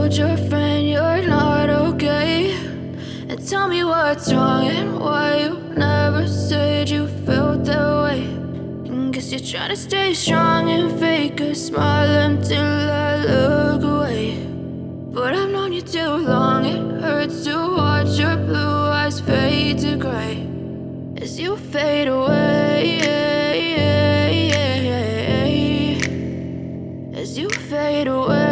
told your friend you're not okay, and tell me what's wrong and why you never said you felt that way. And guess you're trying to stay strong and fake a smile until I look away. But I've known you too long, it hurts to watch your blue eyes fade to gray as you fade away, as you fade away.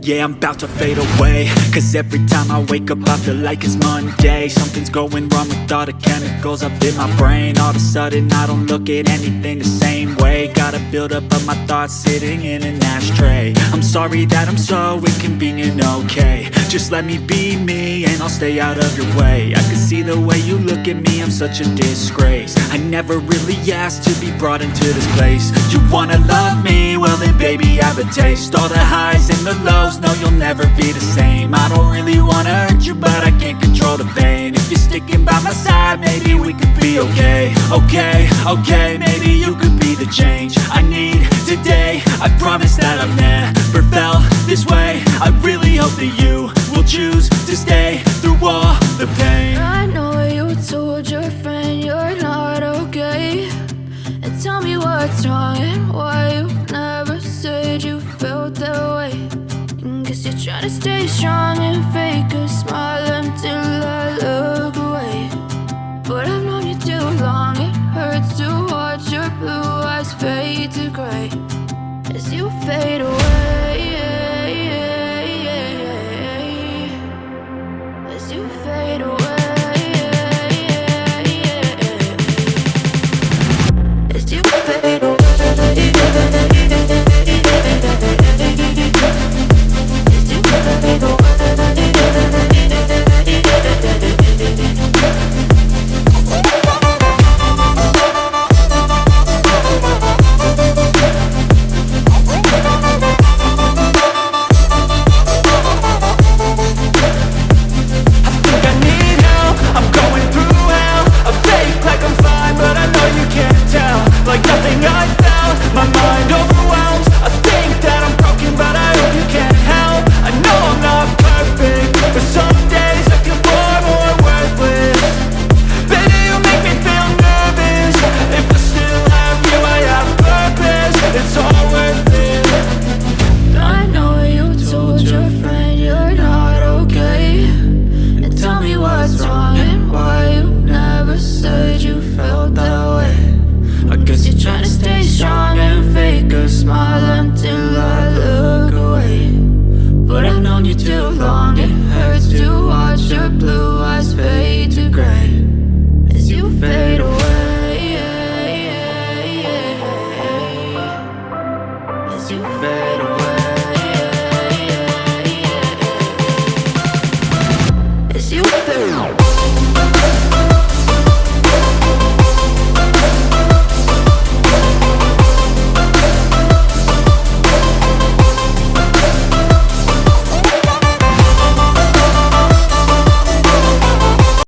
Yeah, I'm about to fade away, cause every time I wake up I feel like it's Monday. Something's going wrong with all the chemicals up in my brain. All of a sudden I don't look at anything the same way. Got a build up of my thoughts sitting in an ashtray. I'm sorry that I'm so inconvenient, okay. Just let me be me and I'll stay out of your way. I can see the way you look at me, I'm such a disgrace. I never really asked to be brought into this place. You wanna love me? Well then baby have a taste. All the highs and the lows, no, you'll never be the same. I don't really wanna hurt you, but I can't control the pain. If you're sticking by my side, maybe we could be okay. Okay, maybe you could be the change I need today. I promise that I've never felt this way. I really hope that you will choose to stay through all the pain. I know you told your friend you're not okay, and tell me what's wrong and why you never said you felt that way. Guess you're trying to stay strong and fake a smile until I look away. But I've known you too long, it hurts to watch your blue eyes fade to gray as you fade away, as you fade away, as you fade away. Like nothing I found, my mind overwhelmed. I think that I'm broken, but I hope you can't help. I know I'm not perfect, but some days I feel far more worthless. Baby, you make me feel nervous. If I still have you, I have purpose. It's all worth it. I know you told your friend you're not okay, and tell me what's wrong and why you never said you felt that way. I guess you're trying to stay strong and fake a smile until